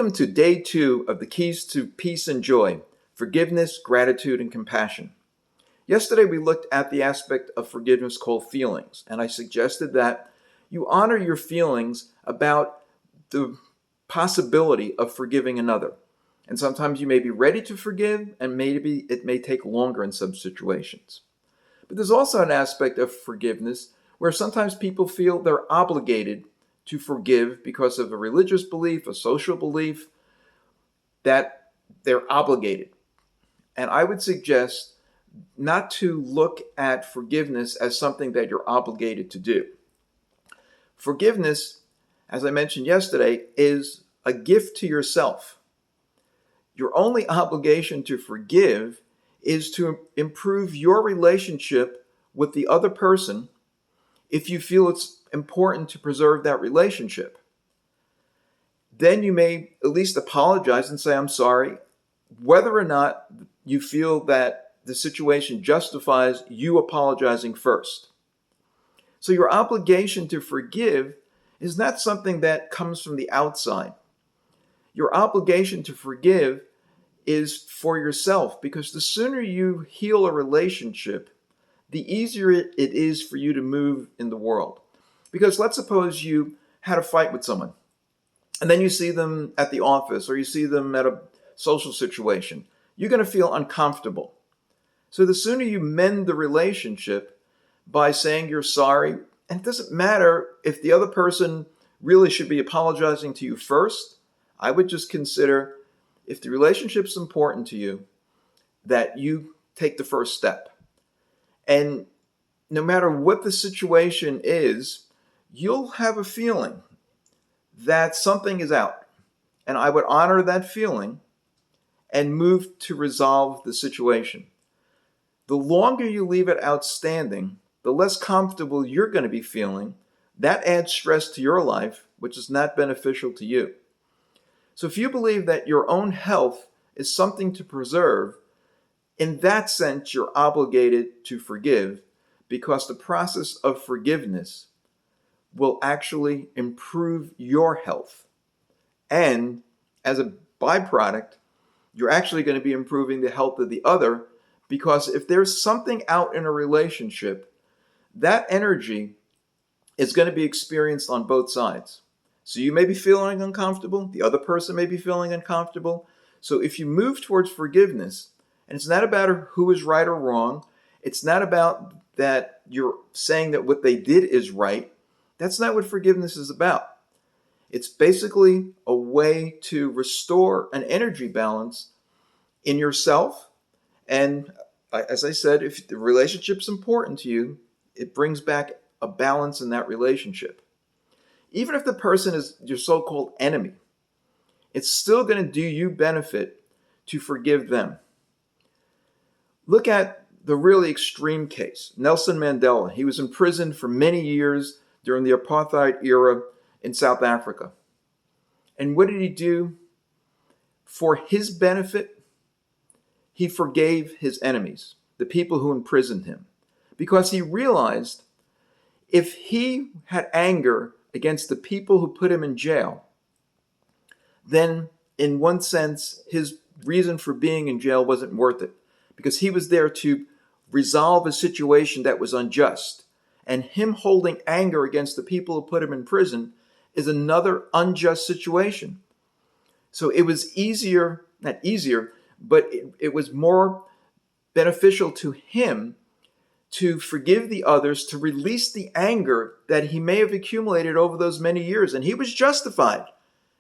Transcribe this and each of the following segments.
Welcome to day 2 of the Keys to Peace and Joy: Forgiveness, Gratitude, and Compassion. Yesterday we looked at the aspect of forgiveness called feelings, and I suggested that you honor your feelings about the possibility of forgiving another. And sometimes you may be ready to forgive, and maybe it may take longer in some situations. But there's also an aspect of forgiveness where sometimes people feel they're obligated to forgive because of a religious belief, a social belief, that they're obligated. And I would suggest not to look at forgiveness as something that you're obligated to do. Forgiveness, as I mentioned yesterday, is a gift to yourself. Your only obligation to forgive is to improve your relationship with the other person if you feel it's important to preserve that relationship. Then you may at least apologize and say, I'm sorry, whether or not you feel that the situation justifies you apologizing first. So your obligation to forgive is not something that comes from the outside. Your obligation to forgive is for yourself, because the sooner you heal a relationship, the easier it is for you to move in the world. Because let's suppose you had a fight with someone, and then you see them at the office or you see them at a social situation. You're going to feel uncomfortable. So the sooner you mend the relationship by saying you're sorry, and it doesn't matter if the other person really should be apologizing to you first, I would just consider, if the relationship's important to you, that you take the first step. And no matter what the situation is, you'll have a feeling that something is out. And I would honor that feeling and move to resolve the situation. The longer you leave it outstanding, the less comfortable you're going to be feeling. That adds stress to your life, which is not beneficial to you. So if you believe that your own health is something to preserve, in that sense, you're obligated to forgive, because the process of forgiveness will actually improve your health. And as a byproduct, you're actually going to be improving the health of the other, because if there's something out in a relationship, that energy is going to be experienced on both sides. So you may be feeling uncomfortable, the other person may be feeling uncomfortable. So if you move towards forgiveness, and it's not about who is right or wrong, it's not about that you're saying that what they did is right. That's not what forgiveness is about. It's basically a way to restore an energy balance in yourself. And as I said, if the relationship's important to you, it brings back a balance in that relationship. Even if the person is your so-called enemy, it's still going to do you benefit to forgive them. Look at the really extreme case, Nelson Mandela. He was imprisoned for many years during the apartheid era in South Africa. And what did he do? For his benefit, he forgave his enemies, the people who imprisoned him, because he realized if he had anger against the people who put him in jail, then in one sense, his reason for being in jail wasn't worth it, because he was there to resolve a situation that was unjust. And him holding anger against the people who put him in prison is another unjust situation. So it was not easier, but it was more beneficial to him to forgive the others, to release the anger that he may have accumulated over those many years. And he was justified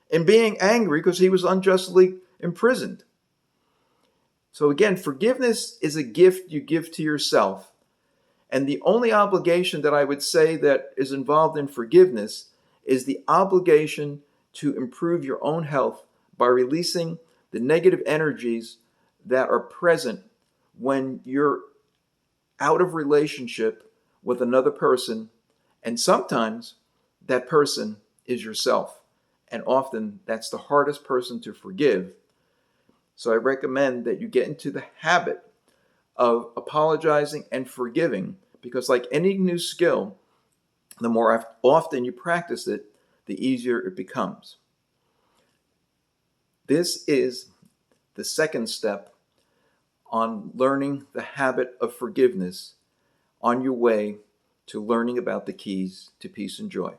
in being angry because he was unjustly imprisoned. So again, forgiveness is a gift you give to yourself. And the only obligation that I would say that is involved in forgiveness is the obligation to improve your own health by releasing the negative energies that are present when you're out of relationship with another person. And sometimes that person is yourself. And often that's the hardest person to forgive. So I recommend that you get into the habit of apologizing and forgiving, because like any new skill, the more often you practice it, the easier it becomes. This is the second step on learning the habit of forgiveness on your way to learning about the keys to peace and joy.